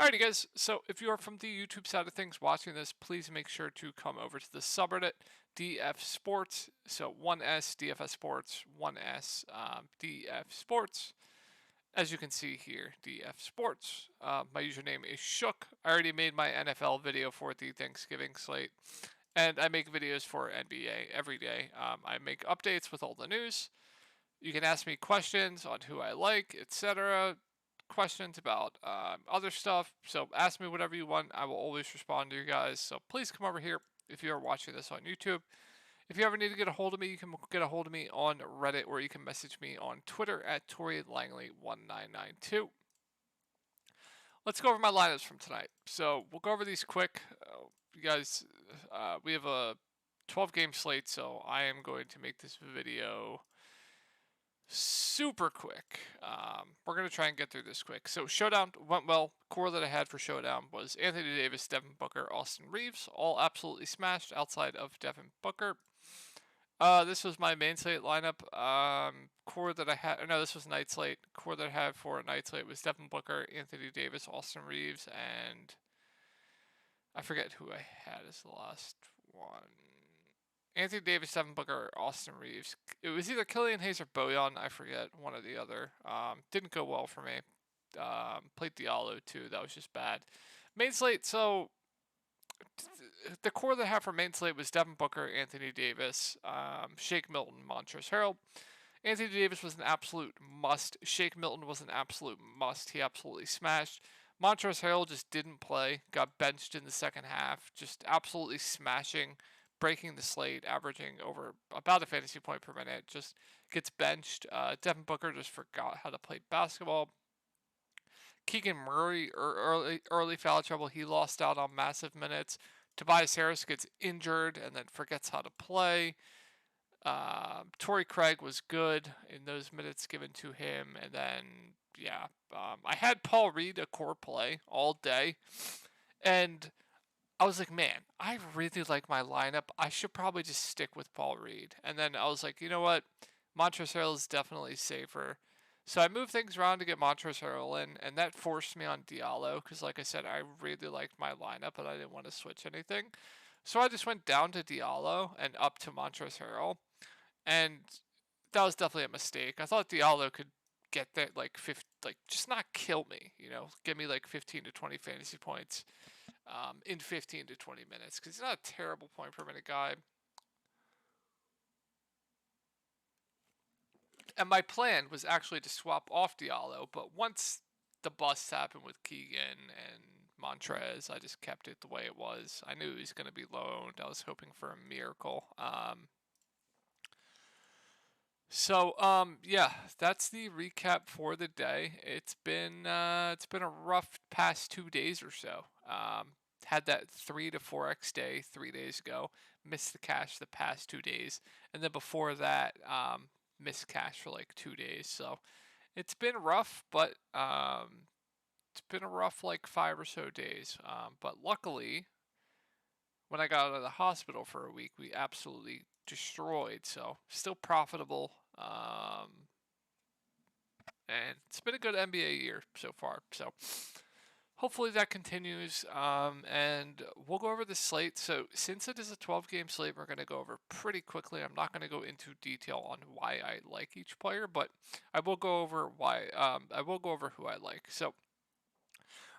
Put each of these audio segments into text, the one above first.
Alrighty, guys. So if you are from the YouTube side of things watching this, please make sure to come over to the subreddit DF Sports. So 1S DFS Sports, 1S DF Sports. As you can see here, DF Sports. My username is Shook. I already made my NFL video for the Thanksgiving slate, and I make videos for NBA every day. I make updates with all the news. You can ask me questions on who I like, etc. Questions about other stuff. So ask me whatever you want. I will always respond to you guys. So please come over here if you are watching this on YouTube. If you ever need to get a hold of me, you can get a hold of me on Reddit, or you can message me on Twitter at ToryLangley1992. Let's go over my lineups from tonight. So we'll go over these quick. You guys, we have a 12-game slate, so I am going to make this video super quick. We're going to try and get through this quick. So Showdown went well. Core that I had for Showdown was Anthony Davis, Devin Booker, Austin Reeves. All absolutely smashed outside of Devin Booker. This was my main slate lineup. Core that I had, no, this was night slate. Core that I had for night slate was Devin Booker, Anthony Davis, Austin Reeves, and I forget who I had as the last one. Anthony Davis, Devin Booker, Austin Reeves. It was either Killian Hayes or Bojan. I forget, one or the other. Didn't go well for me. Played Diallo too. That was just bad. Main slate. So the core that I have for main slate was Devin Booker, Anthony Davis, Shake Milton, Montrezl Harrell. Anthony Davis was an absolute must. Shake Milton was an absolute must. He absolutely smashed. Montrezl Harrell just didn't play. Got benched in the second half. Just absolutely smashing, breaking the slate, averaging over about a fantasy point per minute. Just gets benched. Devin Booker just forgot how to play basketball. Keegan Murray, early foul trouble. He lost out on massive minutes. Tobias Harris gets injured and then forgets how to play. Torrey Craig was good in those minutes given to him. And then, yeah, I had Paul Reed a core play all day. And I was like, man, I really like my lineup. I should probably just stick with Paul Reed. And then I was like, you know what? Montrezl Harrell is definitely safer. So I moved things around to get Montrezl Harrell in, and that forced me on Diallo because, like I said, I really liked my lineup, but I didn't want to switch anything. So I just went down to Diallo and up to Montrezl Harrell, and that was definitely a mistake. I thought Diallo could get that like 50, like just not kill me, give me like 15 to 20 fantasy points in 15 to 20 minutes because he's not a terrible point per minute guy. And my plan was actually to swap off Diallo, but once the bust happened with Keegan and Montrez, I just kept it the way it was. I knew he was going to be loaned. I was hoping for a miracle. Yeah, that's the recap for the day. It's been a rough past 2 days or so. Had that 3 to 4x day 3 days ago. Missed the cash the past 2 days, and then before that, missed cash for like 2 days. So it's been rough, but it's been a rough like 5 or so days. But luckily, when I got out of the hospital for a week, we absolutely destroyed. So still profitable. And it's been a good NBA year so far. So hopefully that continues. And we'll go over the slate. So since it is a 12-game slate, we're going to go over pretty quickly. I'm not going to go into detail on why I like each player, but I will go over why. I will go over who I like. So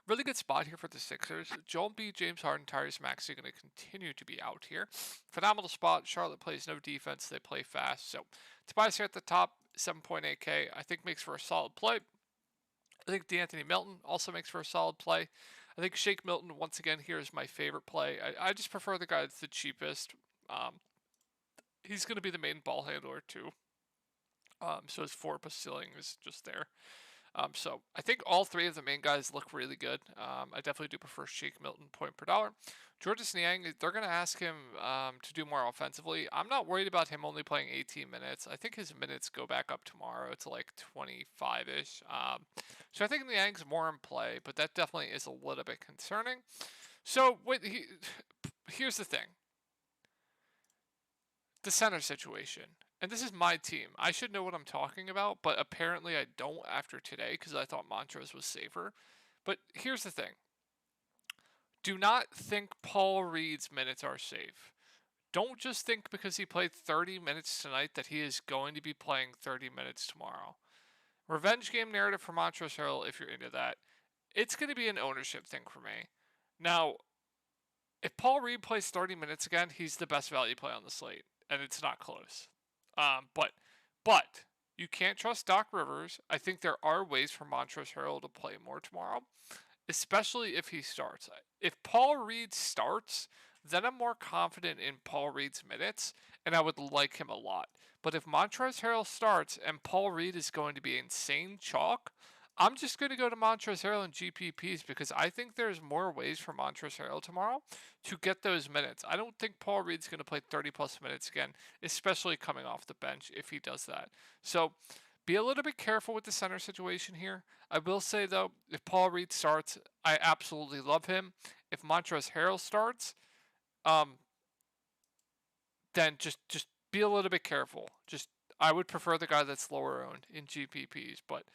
really good spot here for the Sixers. Joel Embiid, James Harden, Tyrese Maxey are going to continue to be out here. Phenomenal spot. Charlotte plays no defense. They play fast. So Tobias here at the top, 7.8K. I think makes for a solid play. I think DeAnthony Melton also makes for a solid play. I think Shake Milton, once again, here is my favorite play. I just prefer the guy that's the cheapest. He's going to be the main ball handler, too. So his 4+ ceiling is just there. So I think all three of the main guys look really good. I definitely do prefer Shake Milton point per dollar. Georges Niang, they're going to ask him to do more offensively. I'm not worried about him only playing 18 minutes. I think his minutes go back up tomorrow to like 25-ish. So I think Niang's more in play, but that definitely is a little bit concerning. So here's the thing. The center situation. And this is my team. I should know what I'm talking about, but apparently I don't after today because I thought Montrez was safer. But here's the thing. do not think Paul Reed's minutes are safe. Don't just think because he played 30 minutes tonight that he is going to be playing 30 minutes tomorrow. Revenge game narrative for Montrezl Harrell, if you're into that, it's going to be an ownership thing for me. Now, if Paul Reed plays 30 minutes again, he's the best value play on the slate, and it's not close. But you can't trust Doc Rivers. I think there are ways for Montrezl Harrell to play more tomorrow, especially if he starts. If Paul Reed starts, then I'm more confident in Paul Reed's minutes, and I would like him a lot. But if Montrezl Harrell starts and Paul Reed is going to be insane chalk, I'm just going to go to Montrezl Harrell and GPPs because I think there's more ways for Montrezl Harrell tomorrow to get those minutes. I don't think Paul Reed's going to play 30 plus minutes again, especially coming off the bench if he does that. So be a little bit careful with the center situation here. I will say though, if Paul Reed starts, I absolutely love him. If Montrezl Harrell starts, then just be a little bit careful. I would prefer the guy that's lower owned in GPPs, but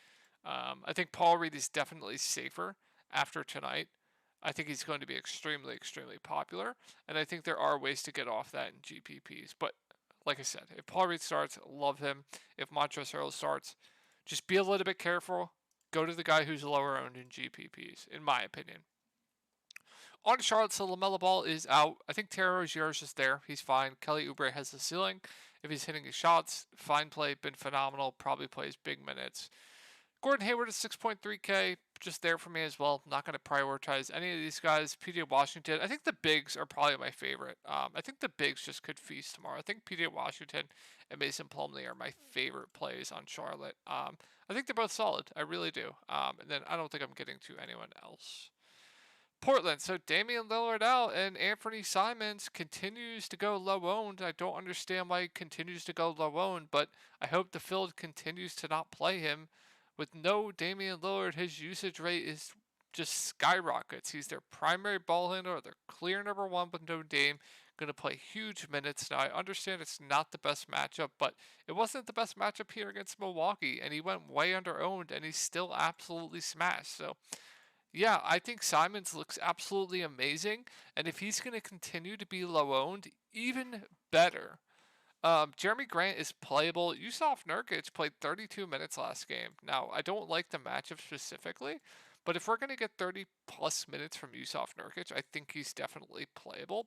I think Paul Reed is definitely safer after tonight. I think he's going to be extremely, extremely popular, and I think there are ways to get off that in GPPs. But like I said, if Paul Reed starts, love him. If Montrezl Harrell starts, just be a little bit careful. Go to the guy who's lower owned in GPPs, in my opinion. On Charlotte, so LaMelo Ball is out. I think Terry Rozier is just there. He's fine. Kelly Oubre has the ceiling. If he's hitting his shots, fine play, been phenomenal. Probably plays big minutes. Gordon Hayward is 6.3K, just there for me as well. Not going to prioritize any of these guys. PJ Washington, I think the bigs are probably my favorite. I think the bigs just could feast tomorrow. I think PJ Washington and Mason Plumlee are my favorite plays on Charlotte. I think they're both solid. I really do. And then I don't think I'm getting to anyone else. Portland, so Damian Lillard out and Anthony Simons continues to go low owned. I don't understand why he continues to go low owned, but I hope the field continues to not play him. With no Damian Lillard, his usage rate is just skyrockets. He's their primary ball handler, their clear number one with no Dame. Going to play huge minutes. Now, I understand it's not the best matchup, but it wasn't the best matchup here against Milwaukee, and he went way under owned, and he's still absolutely smashed. So, yeah, I think Simons looks absolutely amazing, and if he's going to continue to be low owned, even better. Jeremy Grant is playable. Yusuf Nurkic played 32 minutes last game. Now, I don't like the matchup specifically, but if we're going to get 30 plus minutes from Yusuf Nurkic, I think he's definitely playable.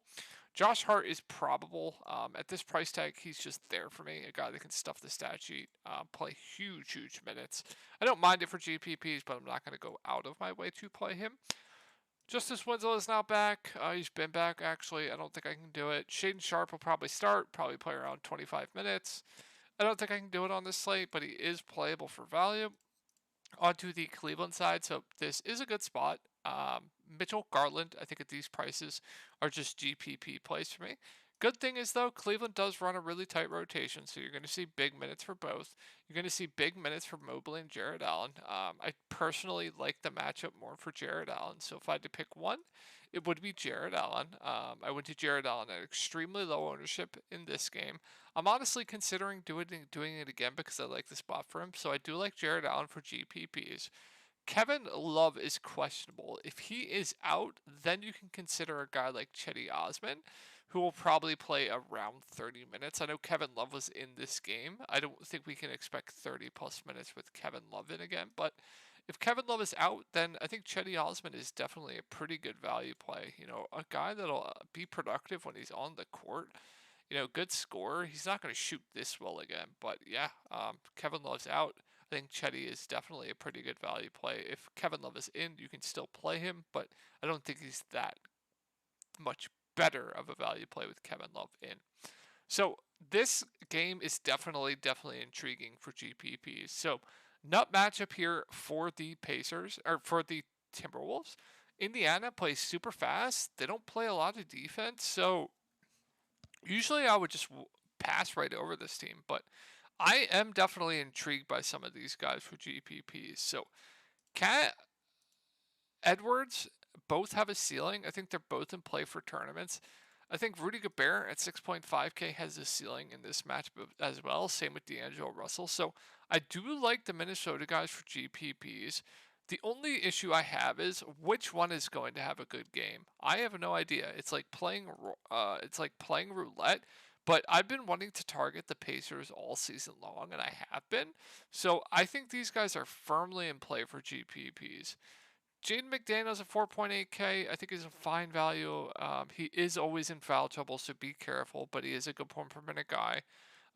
Josh Hart is probable. At this price tag, he's just there for me. A guy that can stuff the stat sheet, play huge, huge minutes. I don't mind it for GPPs, but I'm not going to go out of my way to play him. Justice Winslow is now back. He's been back, actually. I don't think I can do it. Shaden Sharp will probably start, probably play around 25 minutes. I don't think I can do it on this slate, but he is playable for value. Onto the Cleveland side, so this is a good spot. Mitchell Garland, I think at these prices, are just GPP plays for me. Good thing is, though, Cleveland does run a really tight rotation, so you're going to see big minutes for both. You're going to see big minutes for Mobley and Jared Allen. I personally like the matchup more for Jared Allen, so if I had to pick one, it would be Jared Allen. I went to Jared Allen at extremely low ownership in this game. I'm honestly considering doing it again because I like the spot for him, so I do like Jared Allen for GPPs. Kevin Love is questionable. If he is out, then you can consider a guy like Cedi Osman, who will probably play around 30 minutes. I know Kevin Love was in this game. I don't think we can expect 30 plus minutes with Kevin Love in again, but if Kevin Love is out, then I think Cedi Osman is definitely a pretty good value play. You know, a guy that'll be productive when he's on the court. You know, good scorer. He's not going to shoot this well again, but yeah, Kevin Love's out. I think Cedi is definitely a pretty good value play. If Kevin Love is in, you can still play him, but I don't think he's that much better of a value play with Kevin Love in. So this game is definitely intriguing for GPPs. So nut matchup here for the Pacers or for the Timberwolves. Indiana plays super fast. They don't play a lot of defense, so usually I would just pass right over this team, but I am definitely intrigued by some of these guys for GPPs. So Cat Edwards both have a ceiling. I think they're both in play for tournaments. I think Rudy Gobert at 6.5K has a ceiling in this matchup as well. Same with D'Angelo Russell. So I do like the Minnesota guys for GPPs. The only issue I have is which one is going to have a good game. I have no idea. It's like playing roulette. But I've been wanting to target the Pacers all season long, and I have been. So I think these guys are firmly in play for GPPs. Jaden McDaniels at 4.8K, I think is a fine value. He is always in foul trouble, so be careful, but he is a good point per minute guy.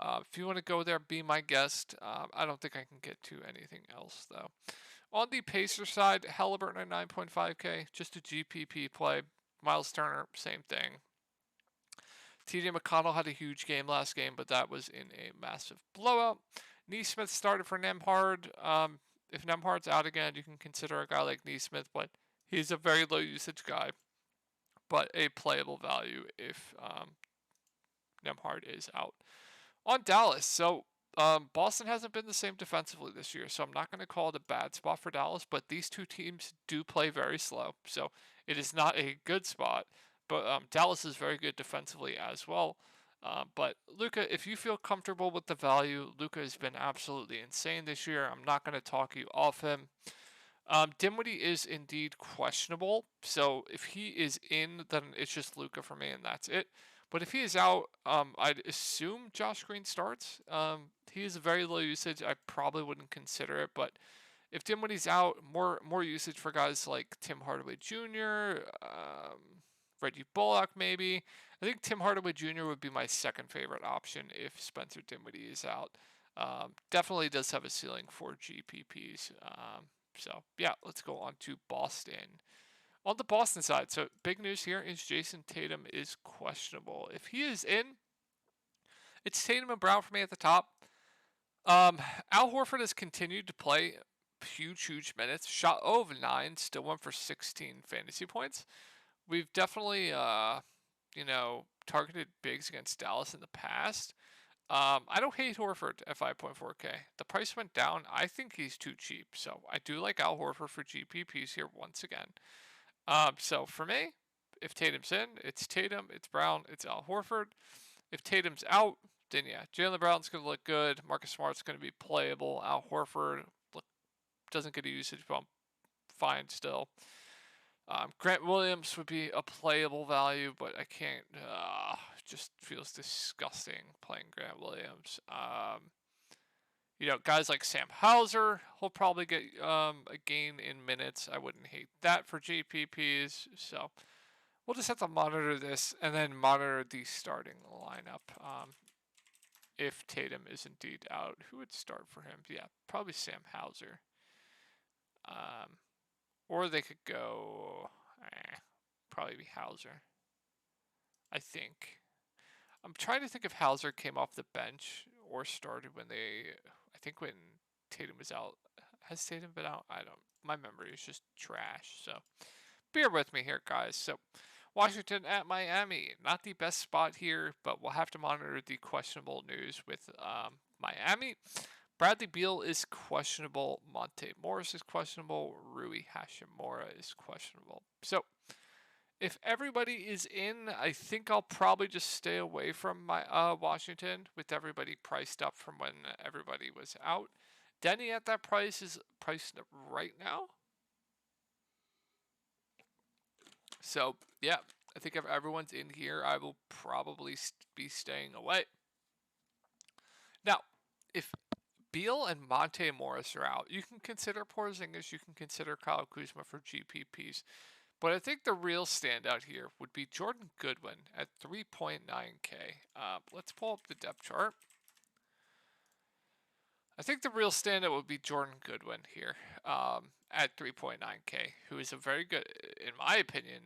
If you want to go there, be my guest. I don't think I can get to anything else, though. On the Pacer side, Halliburton at 9.5K, just a GPP play. Miles Turner, same thing. TJ McConnell had a huge game last game, but that was in a massive blowout. Neesmith started for Nemhard. If Nemhard's out again, you can consider a guy like Neesmith, but he's a very low usage guy, but a playable value if Nemhard is out. On Dallas, so Boston hasn't been the same defensively this year, so I'm not going to call it a bad spot for Dallas, but these two teams do play very slow, so it is not a good spot. But Dallas is very good defensively as well. But Luka, if you feel comfortable with the value, Luka has been absolutely insane this year. I'm not going to talk you off him. Dinwiddie is indeed questionable, so if he is in, then it's just Luka for me, and that's it. But if he is out, I'd assume Josh Green starts. He is a very low usage. I probably wouldn't consider it, but if Dinwiddie's out, more usage for guys like Tim Hardaway Jr., Reggie Bullock maybe. I think Tim Hardaway Jr. would be my second favorite option if Spencer Dinwiddie is out. Definitely does have a ceiling for GPPs. So yeah, let's go on to Boston. On the Boston side, so big news here is Jason Tatum is questionable. If he is in, it's Tatum and Brown for me at the top. Al Horford has continued to play huge minutes. Shot 0 of 9, still went for 16 fantasy points. We've definitely, targeted bigs against Dallas in the past. I don't hate Horford at 5.4K. The price went down. I think he's too cheap. So I do like Al Horford for GPPs here once again. So for me, if Tatum's in, it's Tatum, it's Brown, it's Al Horford. If Tatum's out, then yeah, Jaylen Brown's going to look good. Marcus Smart's going to be playable. Al Horford doesn't get a usage bump. Fine still. Grant Williams would be a playable value, but I can't. Just feels disgusting playing Grant Williams. Guys like Sam Hauser, he'll probably get a gain in minutes. I wouldn't hate that for GPPs. So we'll just have to monitor this and then monitor the starting lineup. If Tatum is indeed out, who would start for him? Yeah, probably Sam Hauser. Or they could go, probably be Hauser. I think. I'm trying to think if Hauser came off the bench or started when Tatum was out. Has Tatum been out? My memory is just trash. So bear with me here, guys. So Washington at Miami. Not the best spot here, but we'll have to monitor the questionable news with Miami. Bradley Beal is questionable. Monte Morris is questionable. Rui Hashimura is questionable. So if everybody is in, I think I'll probably just stay away from my Washington with everybody priced up from when everybody was out. Denny at that price is priced right now. So yeah, I think if everyone's in here, I will probably be staying away. Now, if Beal and Monte Morris are out, you can consider Porzingis, you can consider Kyle Kuzma for GPPs. But I think the real standout here would be Jordan Goodwin at 3.9K. Let's pull up the depth chart. I think the real standout would be Jordan Goodwin here at 3.9K, who is a very good, in my opinion,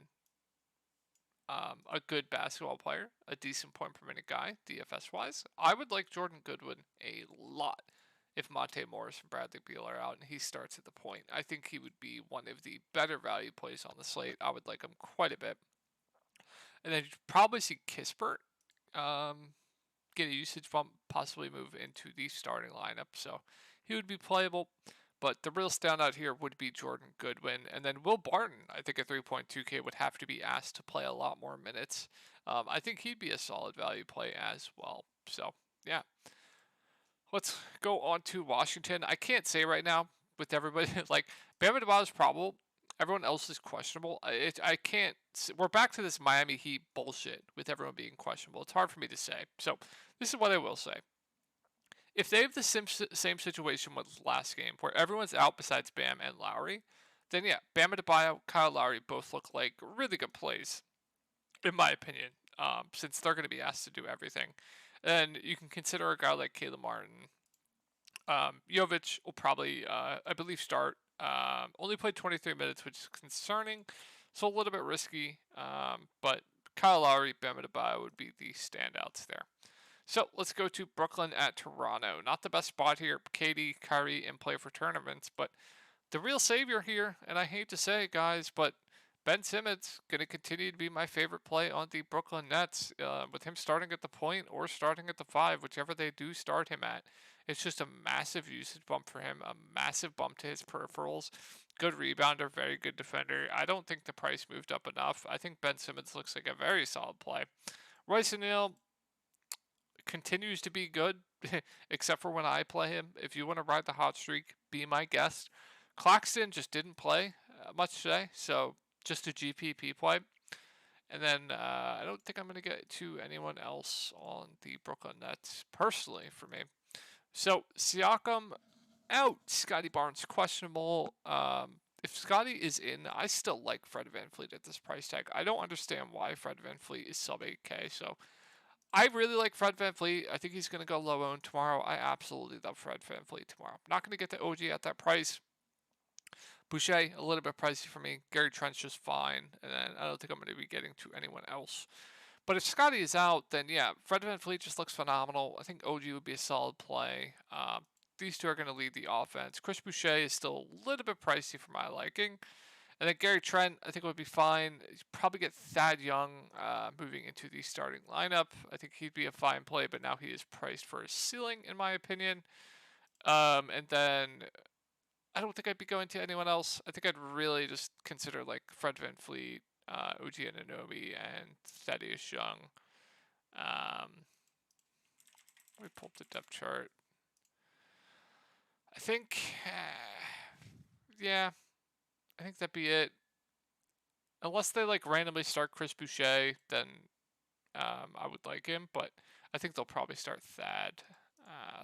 a good basketball player, a decent point per minute guy, DFS-wise. I would like Jordan Goodwin a lot if Monte Morris and Bradley Beal are out and he starts at the point. I think he would be one of the better value plays on the slate. I would like him quite a bit. And then you'd probably see Kispert get a usage bump, possibly move into the starting lineup. So he would be playable. But the real standout here would be Jordan Goodwin. And then Will Barton, I think at 3.2K would have to be asked to play a lot more minutes. I think he'd be a solid value play as well. So, yeah. Let's go on to Washington. I can't say right now with everybody. Like, Bam Adebayo is probable. Everyone else is questionable. I can't. We're back to this Miami Heat bullshit with everyone being questionable. It's hard for me to say. So this is what I will say. If they have the same situation with last game, where everyone's out besides Bam and Lowry, then yeah, Bam Adebayo, Kyle Lowry both look like really good plays, in my opinion, since they're going to be asked to do everything. And you can consider a guy like Caleb Martin. Jovic will probably, I believe, start. Only played 23 minutes, which is concerning. So a little bit risky. But Kyle Lowry, Bam Adebayo would be the standouts there. So let's go to Brooklyn at Toronto. Not the best spot here. KD, Kyrie in play for tournaments, but the real savior here, and I hate to say it, guys, but Ben Simmons going to continue to be my favorite play on the Brooklyn Nets, with him starting at the point or starting at the 5, whichever they do start him at. It's just a massive usage bump for him, a massive bump to his peripherals. Good rebounder, very good defender. I don't think the price moved up enough. I think Ben Simmons looks like a very solid play. Royce O'Neal continues to be good, except for when I play him. If you want to ride the hot streak, be my guest. Claxton just didn't play much today, so just a GPP play. And then I don't think I'm going to get to anyone else on the Brooklyn Nets personally for me. So Siakam out, Scotty Barnes questionable. If Scotty is in, I still like Fred VanVleet at this price tag. I don't understand why Fred VanVleet is sub 8K. So I really like Fred VanVleet. I think he's going to go low owned tomorrow. I absolutely love Fred VanVleet tomorrow. I'm not going to get the OG at that price. Boucher, a little bit pricey for me. Gary Trent's just fine. And then I don't think I'm going to be getting to anyone else. But if Scotty is out, then yeah, Fred VanVleet just looks phenomenal. I think OG would be a solid play. These two are going to lead the offense. Chris Boucher is still a little bit pricey for my liking. And then Gary Trent, I think would be fine. You'd probably get Thad Young moving into the starting lineup. I think he'd be a fine play, but now he is priced for a ceiling, in my opinion. And then I don't think I'd be going to anyone else. I think I'd really just consider like Fred VanVleet, OG Anunoby, and Thaddeus Young. Let me pull up the depth chart. I think, yeah, I think that'd be it. Unless they like randomly start Chris Boucher, then I would like him, but I think they'll probably start Thad.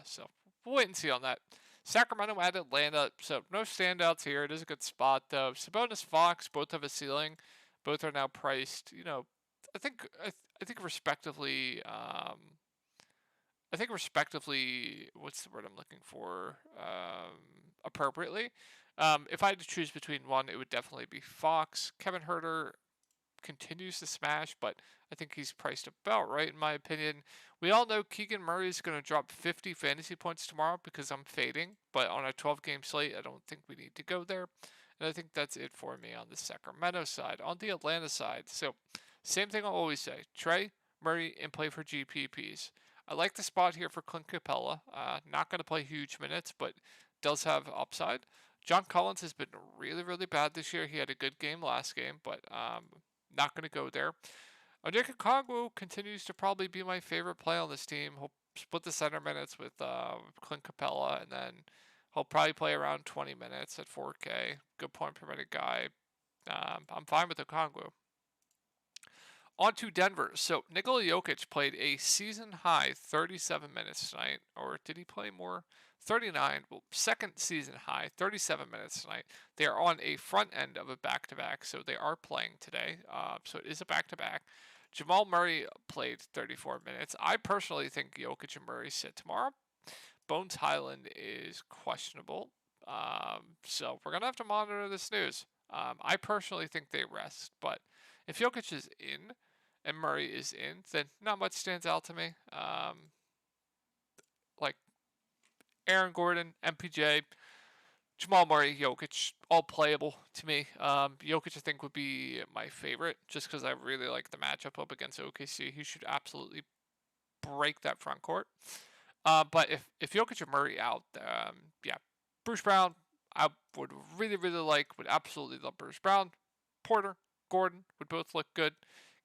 So we'll wait and see on that. Sacramento at Atlanta, so no standouts here. It is a good spot though. Sabonis, Fox, both have a ceiling. Both are now priced, I think respectively. I think respectively. What's the word I'm looking for? Appropriately. If I had to choose between one, it would definitely be Fox. Kevin Huerter continues to smash, but I think he's priced about right in my opinion. We all know Keegan Murray is going to drop 50 fantasy points tomorrow because I'm fading, but on a 12-game slate, I don't think we need to go there. And I think that's it for me on the Sacramento side. On the Atlanta side, so same thing I'll always say. Trey, Murray, and play for GPPs. I like the spot here for Clint Capella. Not going to play huge minutes, but does have upside. John Collins has been really, really bad this year. He had a good game last game, but not going to go there. Onyeka Okongwu continues to probably be my favorite play on this team. He'll split the center minutes with Clint Capella, and then he'll probably play around 20 minutes at 4K. Good point per minute guy. I'm fine with Okongwu. On to Denver. So Nikola Jokic played a season-high 37 minutes tonight. Or did he play more? 39. Well, second season-high, 37 minutes tonight. They are on a front end of a back-to-back, so they are playing today. So it is a back-to-back. Jamal Murray played 34 minutes. I personally think Jokic and Murray sit tomorrow. Bones Highland is questionable. So we're going to have to monitor this news. I personally think they rest, but if Jokic is in and Murray is in, then not much stands out to me. Like Aaron Gordon, MPJ, Jamal Murray, Jokic, all playable to me. Jokic, I think, would be my favorite just because I really like the matchup up against OKC. He should absolutely break that front court. But if Jokic and Murray out, yeah, Bruce Brown, I would really, really like, would absolutely love Bruce Brown. Porter, Gordon would both look good.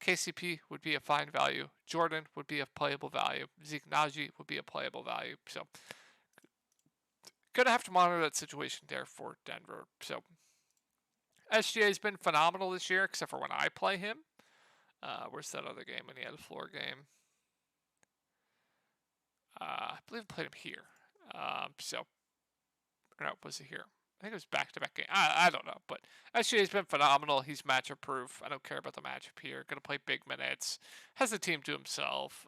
KCP would be a fine value. Jordan would be a playable value. Zeke Naji would be a playable value. So Gonna have to monitor that situation there for Denver. So SGA's been phenomenal this year, except for when I play him. Where's that other game when he had a floor game? I believe I played him here. No, was it here? I think it was back-to-back game. I don't know, but SGA's been phenomenal. He's matchup proof. I don't care about the matchup here. Going to play big minutes. Has the team to himself.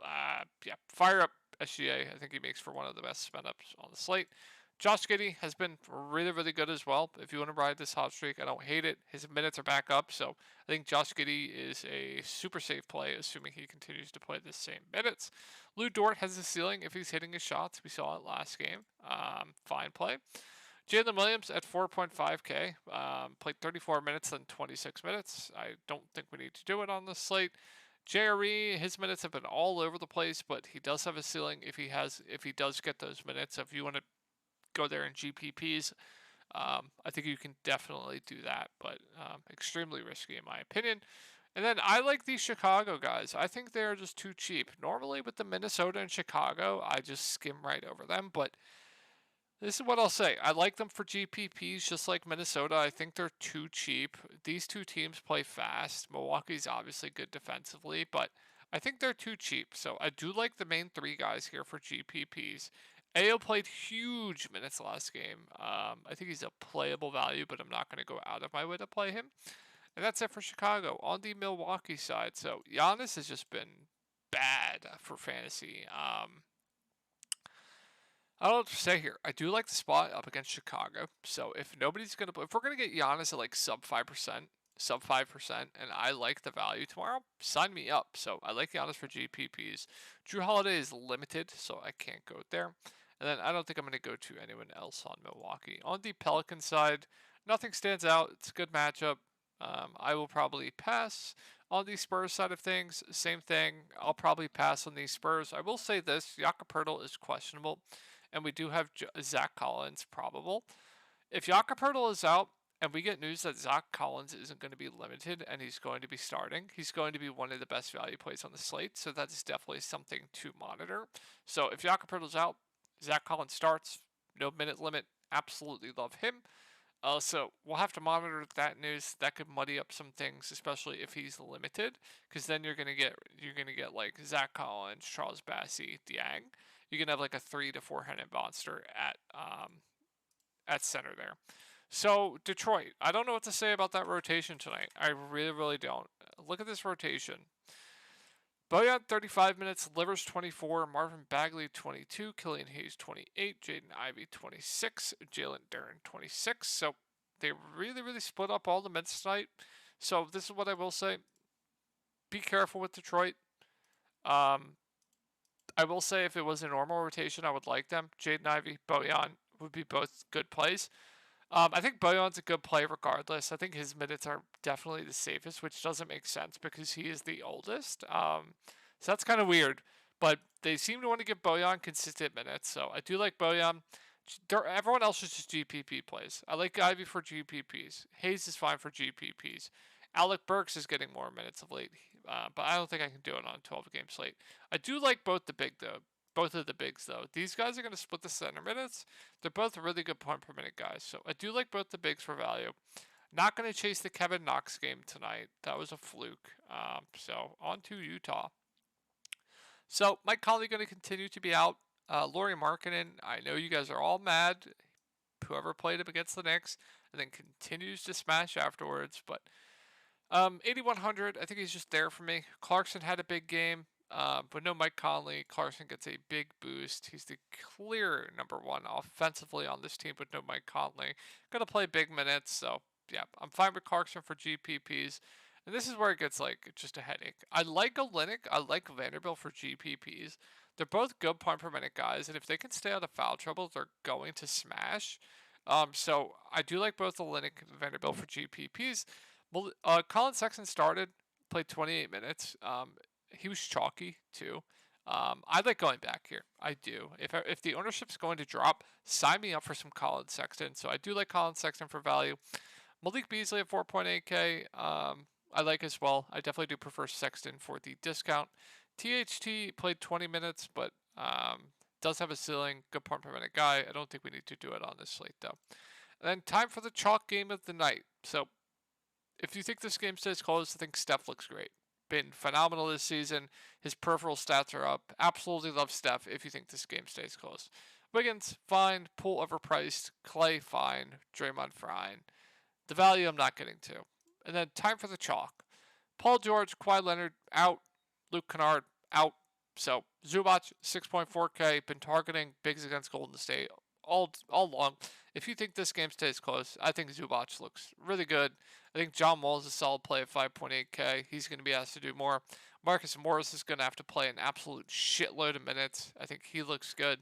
Yeah, fire up SGA. I think he makes for one of the best spin-ups on the slate. Josh Giddey has been really, really good as well. If you want to ride this hot streak, I don't hate it. His minutes are back up, so I think Josh Giddey is a super safe play, assuming he continues to play the same minutes. Lou Dort has a ceiling if he's hitting his shots. We saw it last game. Fine play. Jalen Williams at 4.5K, played 34 minutes and 26 minutes. I don't think we need to do it on this slate. JRE, his minutes have been all over the place, but he does have a ceiling if he does get those minutes. If you want to go there in GPPs, I think you can definitely do that, but extremely risky in my opinion. And then I like these Chicago guys. I think they're just too cheap. Normally with the Minnesota and Chicago, I just skim right over them, but this is what I'll say. I like them for GPPs just like Minnesota. I think they're too cheap. These two teams play fast. Milwaukee's obviously good defensively, but I think they're too cheap. So I do like the main three guys here for GPPs. Ayo played huge minutes last game. I think he's a playable value, but I'm not going to go out of my way to play him. And that's it for Chicago. On the Milwaukee side, so Giannis has just been bad for fantasy. I don't know what to say here. I do like the spot up against Chicago. So if we're gonna get Giannis at like sub 5%, and I like the value tomorrow, sign me up. So I like Giannis for GPPs. Drew Holiday is limited, so I can't go there. And then I don't think I'm gonna go to anyone else on Milwaukee. On the Pelican side, nothing stands out. It's a good matchup. I will probably pass. On the Spurs side of things, same thing. I'll probably pass on these Spurs. I will say this: Jakob Poeltl is questionable, and we do have Zach Collins probable. If Jakob Poeltl is out, and we get news that Zach Collins isn't going to be limited and he's going to be starting, he's going to be one of the best value plays on the slate. So that is definitely something to monitor. So if Jakob Poeltl's out, Zach Collins starts. No minute limit. Absolutely love him. So we'll have to monitor that news. That could muddy up some things, especially if he's limited, because then you're gonna get like Zach Collins, Charles Bassey, Diang. You can have like a 3 to 4-handed monster at center there. So Detroit, I don't know what to say about that rotation tonight. I really, really don't. Look at this rotation. Bojan 35 minutes, Livers 24, Marvin Bagley 22, Killian Hayes 28, Jaden Ivey 26, Jalen Duren 26. So they really, really split up all the minutes tonight. So this is what I will say. Be careful with Detroit. I will say if it was a normal rotation, I would like them. Jaden Ivey, Bojan would be both good plays. I think Bojan's a good play regardless. I think his minutes are definitely the safest, which doesn't make sense because he is the oldest. So that's kind of weird. But they seem to want to give Bojan consistent minutes. So I do like Bojan. Everyone else is just GPP plays. I like Ivy for GPPs. Hayes is fine for GPPs. Alec Burks is getting more minutes of late. But I don't think I can do it on a 12-game slate. I do like both of the bigs, though. These guys are going to split the center minutes. They're both really good point per minute guys. So I do like both the bigs for value. Not going to chase the Kevin Knox game tonight. That was a fluke. So on to Utah. So Mike Conley going to continue to be out. Lauri Markkanen, I know you guys are all mad. Whoever played him against the Knicks and then continues to smash afterwards. But 8,100, I think he's just there for me. Clarkson had a big game. But no Mike Conley. Clarkson gets a big boost. He's the clear number one offensively on this team, but no Mike Conley. Gonna play big minutes, so yeah, I'm fine with Clarkson for GPPs. And this is where it gets like just a headache. I like Olynyk. I like Vanderbilt for GPPs. They're both good point per minute guys, and if they can stay out of foul trouble, they're going to smash. So I do like both Olynyk and Vanderbilt for GPPs. Colin Sexton started, played 28 minutes. He was chalky too. I like going back here. I do. If the ownership's going to drop, sign me up for some Colin Sexton. So I do like Colin Sexton for value. Malik Beasley at 4.8K. I like as well. I definitely do prefer Sexton for the discount. THT played 20 minutes, but Does have a ceiling, good point per minute guy. I don't think we need to do it on this slate though. And then time for the chalk game of the night. So if you think this game stays close, I think Steph looks great. Been phenomenal this season. His peripheral stats are up. Absolutely love Steph if you think this game stays close. Wiggins, fine. Poole overpriced. Clay, fine. Draymond, fine. The value I'm not getting to. And then time for the chalk. Paul George, Kawhi Leonard, out. Luke Kennard, out. So Zubac, 6.4K, been targeting bigs against Golden State all long. If you think this game stays close, I think Zubac looks really good. I think John Wall is a solid play at 5.8K. He's going to be asked to do more. Marcus Morris is going to have to play an absolute shitload of minutes. I think he looks good.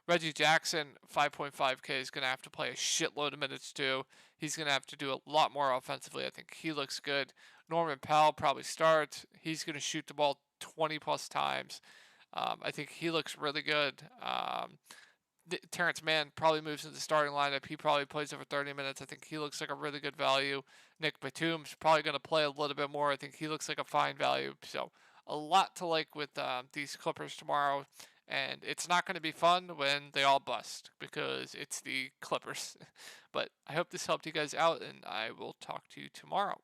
Reggie Jackson, 5.5K, is going to have to play a shitload of minutes too. He's going to have to do a lot more offensively. I think he looks good. Norman Powell probably starts. He's going to shoot the ball 20 plus times. I think he looks really good. Terrence Mann probably moves into the starting lineup. He probably plays over 30 minutes. I think he looks like a really good value. Nick Batum's probably going to play a little bit more. I think he looks like a fine value. So a lot to like with these Clippers tomorrow. And it's not going to be fun when they all bust because it's the Clippers. But I hope this helped you guys out, and I will talk to you tomorrow.